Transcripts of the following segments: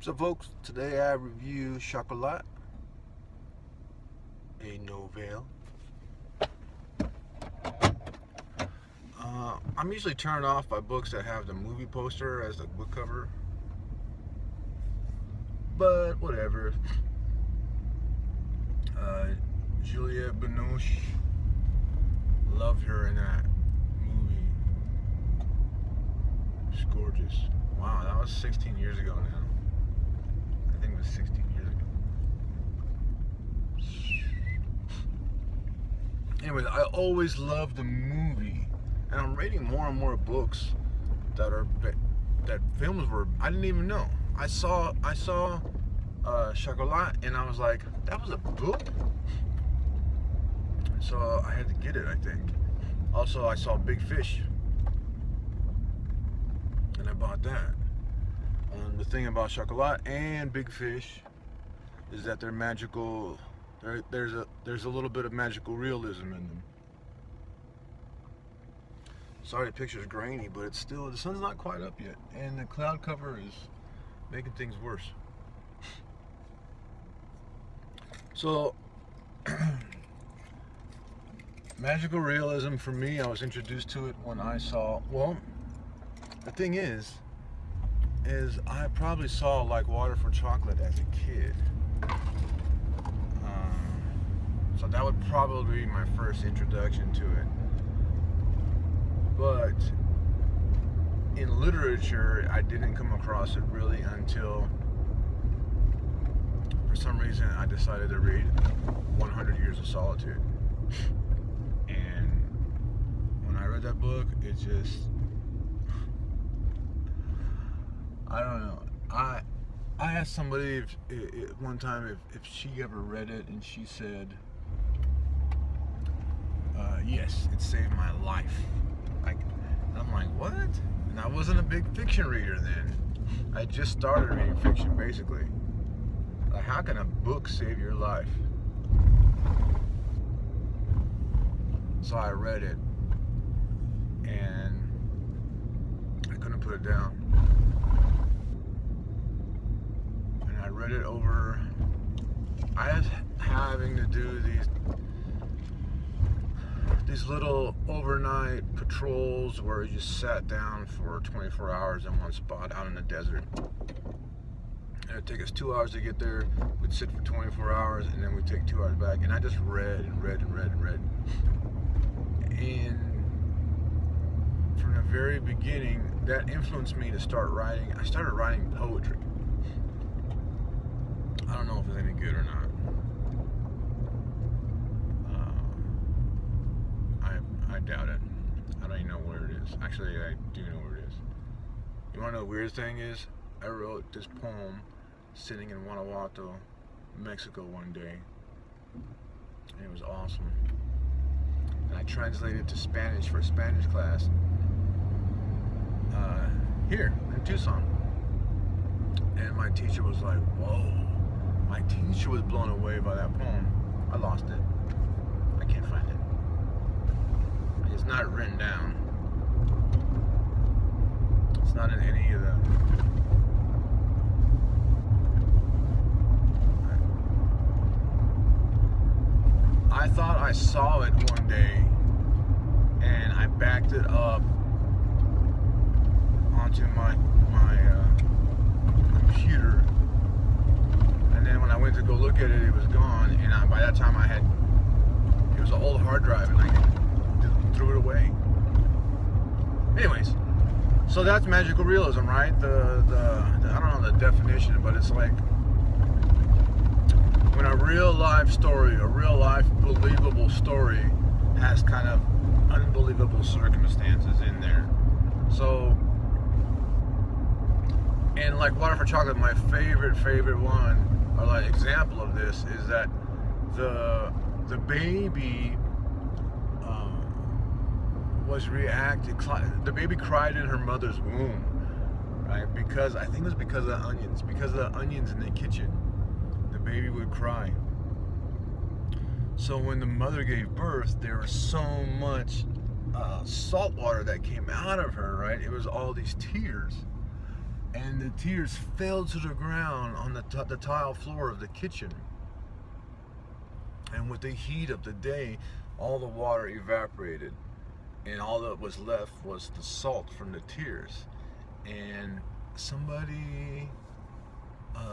So folks, today I review Chocolat, a novelle. I'm usually turned off by books that have the movie poster as the book cover, but whatever. Juliette Binoche, loved her in that movie. She's gorgeous. Wow, that was 16 years ago now. I think it was 16 years ago. Anyways, I always loved the movie, and I'm reading more and more books that films were. I didn't even know. I saw Chocolat, and I was like, that was a book. So I had to get it, I think. Also, I saw Big Fish, and I bought that. The thing about Chocolat and Big Fish is that they're magical. There's a little bit of magical realism in them. Sorry, the picture's grainy, but it's still, the sun's not quite up yet, and the cloud cover is making things worse. So, magical realism for me, I was introduced to it when I saw, well, the thing is I probably saw Like Water for Chocolate as a kid. So that would probably be my first introduction to it. But in literature, I didn't come across it really until, for some reason, I decided to read 100 Years of Solitude. And when I read that book, it just, I don't know. I asked somebody one time if she ever read it, and she said, yes, it saved my life. And I'm like, what? And I wasn't a big fiction reader then. I just started reading fiction, basically. Like, how can a book save your life? So I read it, and I couldn't put it down. And I read it over. I was having to do these little overnight patrols where you just sat down for 24 hours in one spot out in the desert. And it'd take us 2 hours to get there. We'd sit for 24 hours, and then we'd take 2 hours back. And I just read and read and read and read. And from the very beginning, that influenced me to start writing. I started writing poetry. I don't know if it's any good or not. I doubt it. I don't even know where it is. Actually, I do know where it is. You want to know the weirdest thing is? I wrote this poem sitting in Guanajuato, Mexico one day. And it was awesome. And I translated it to Spanish for a Spanish class here in Tucson. And my teacher was like, whoa. My teacher was blown away by that poem. I lost it. I can't find it. It's not written down. It's not in any of the... I thought I saw it one day, and I backed it up onto my computer, and then when I went to go look at it, it was gone, and by that time it was an old hard drive, and I threw it away. Anyways, so that's magical realism, right? I don't know the definition, but it's like when a real life story, a real life believable story has kind of unbelievable circumstances in there. So, and like Water for Chocolate, my favorite one, or like example of this, is that the baby the baby cried in her mother's womb, right? Because I think it was because of the onions in the kitchen. The baby would cry. So when the mother gave birth, there was so much salt water that came out of her, right? It was all these tears. and the tears fell to the ground on the tile floor of the kitchen. And with the heat of the day, all the water evaporated, and all that was left was the salt from the tears. And somebody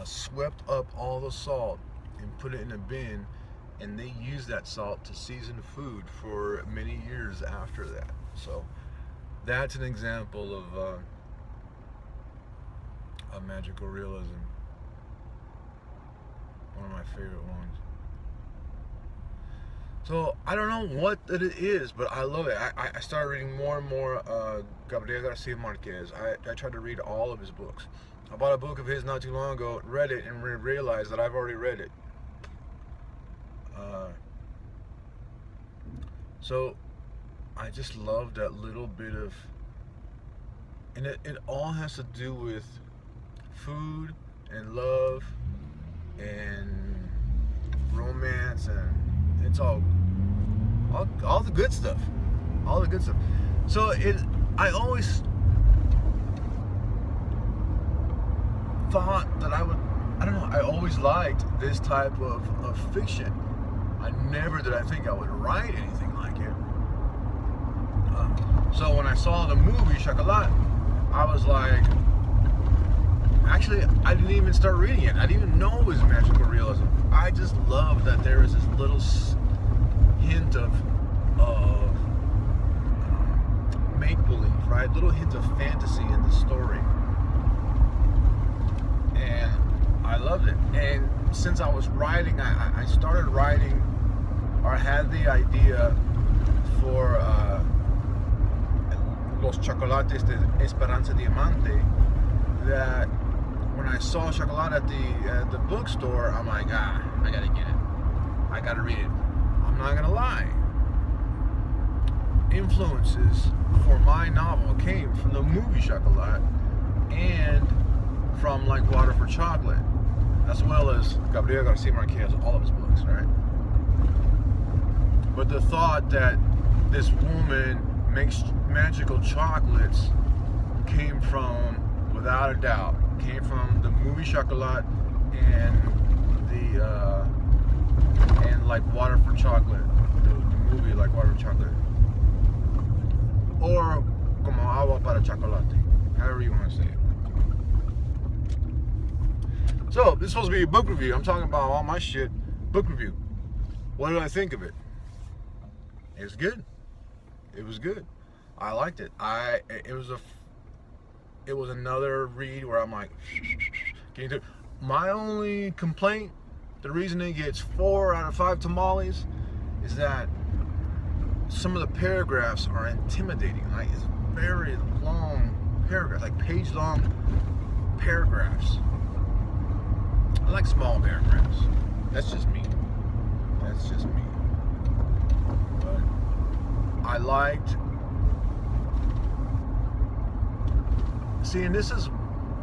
swept up all the salt and put it in a bin, and they used that salt to season food for many years after that. So that's an example of magical realism. One of my favorite ones. So I don't know what it is, but I love it. I started reading more and more Gabriel Garcia Marquez. I tried to read all of his books. I bought a book of his not too long ago, read it, and realized that I've already read it. So I just love that little bit of, and it all has to do with food and love and romance, and it's all the good stuff. All the good stuff. So I always thought that I don't know, I always liked this type of fiction. I never did I think I would write anything like it. So when I saw the movie Chocolat, I was like, actually, I didn't even start reading it. I didn't even know it was magical realism. I just love that there is this little hint of make-believe, right? Little hint of fantasy in the story. And I loved it. And since I was writing, I started writing, or had the idea for Los Chocolates de Esperanza Diamante, that when I saw Chocolat at the bookstore, I'm like, I gotta get it. I gotta read it. I'm not gonna lie. Influences for my novel came from the movie Chocolat and from Like Water for Chocolate, as well as Gabriel Garcia Marquez, all of his books, right? But the thought that this woman makes magical chocolates came from, without a doubt, came from the movie Chocolat and and Like Water for Chocolate, the movie Like Water for Chocolate, or Como Agua para Chocolate, however you want to say it. So this is supposed to be a book review. I'm talking about all my shit. Book review. What did I think of it? It was good. It was good. I liked it. It was another read where I'm like, my only complaint, the reason it gets 4 out of 5 tamales, is that some of the paragraphs are intimidating. Like, it's very long paragraphs, like page-long paragraphs. I like small paragraphs. That's just me. That's just me. But I liked. See, and this is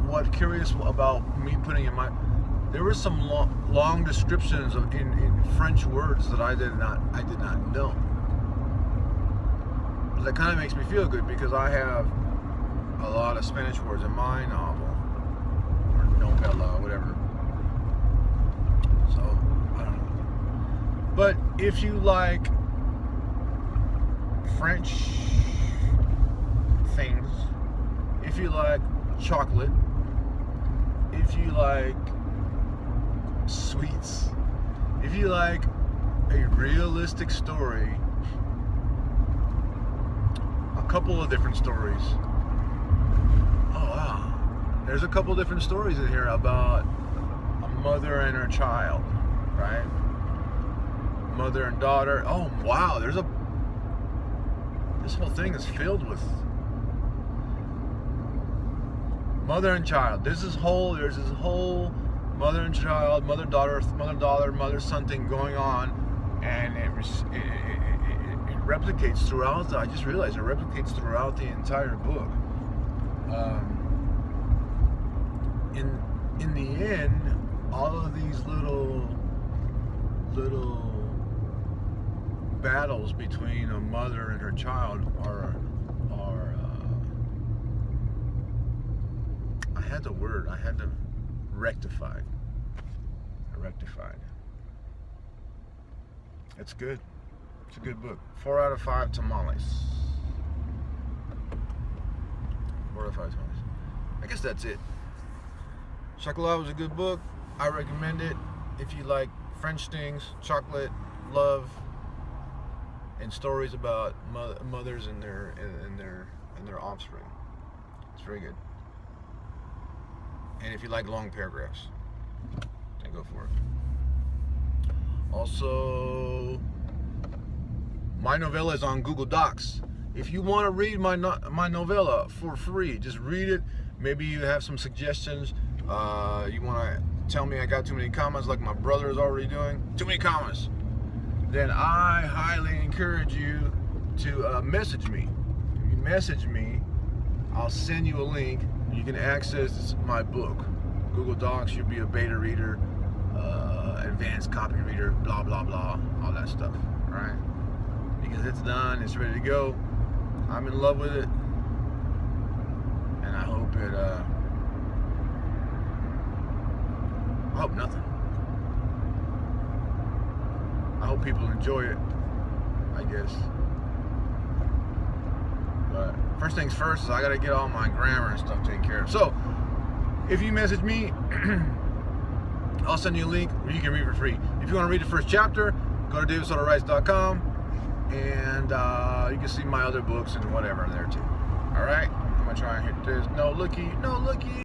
what curious about me putting in my. There were some long descriptions in French words that I did not know. But that kind of makes me feel good, because I have a lot of Spanish words in my novel, or novella, or whatever. So I don't know. But if you like French things, if you like chocolate, if you like sweets, if you like a realistic story, a couple of different stories. Oh wow. There's a couple different stories in here about a mother and her child, right? Mother and daughter. Oh wow, this whole thing is filled with mother and child. There's this whole mother and child, mother-daughter, mother-son thing going on, and it replicates throughout. I just realized it replicates throughout the entire book. In the end, all of these little battles between a mother and her child are had the word. I had to rectify. Rectified. It's good. It's a good book. 4 out of 5 tamales. 4 out of 5 tamales. I guess that's it. Chocolat was a good book. I recommend it if you like French things, chocolate, love, and stories about mothers and their offspring. It's very good. And if you like long paragraphs, then go for it. Also, my novella is on Google Docs. If you want to read my novella for free, just read it. Maybe you have some suggestions. You want to tell me I got too many commas like my brother is already doing? Too many commas. Then I highly encourage you to message me. If you message me, I'll send you a link. You can access my book. Google Docs, you'll be a beta reader, advanced copy reader, blah, blah, blah, all that stuff, right? Because it's done, it's ready to go. I'm in love with it. And I hope it, I hope nothing. I hope people enjoy it, I guess. But first things first is I gotta get all my grammar and stuff taken care of. So, if you message me, I'll send you a link where you can read for free. If you want to read the first chapter, go to davidsodawrites.com and you can see my other books and whatever there too. Alright? I'm gonna try and hit this. No looky.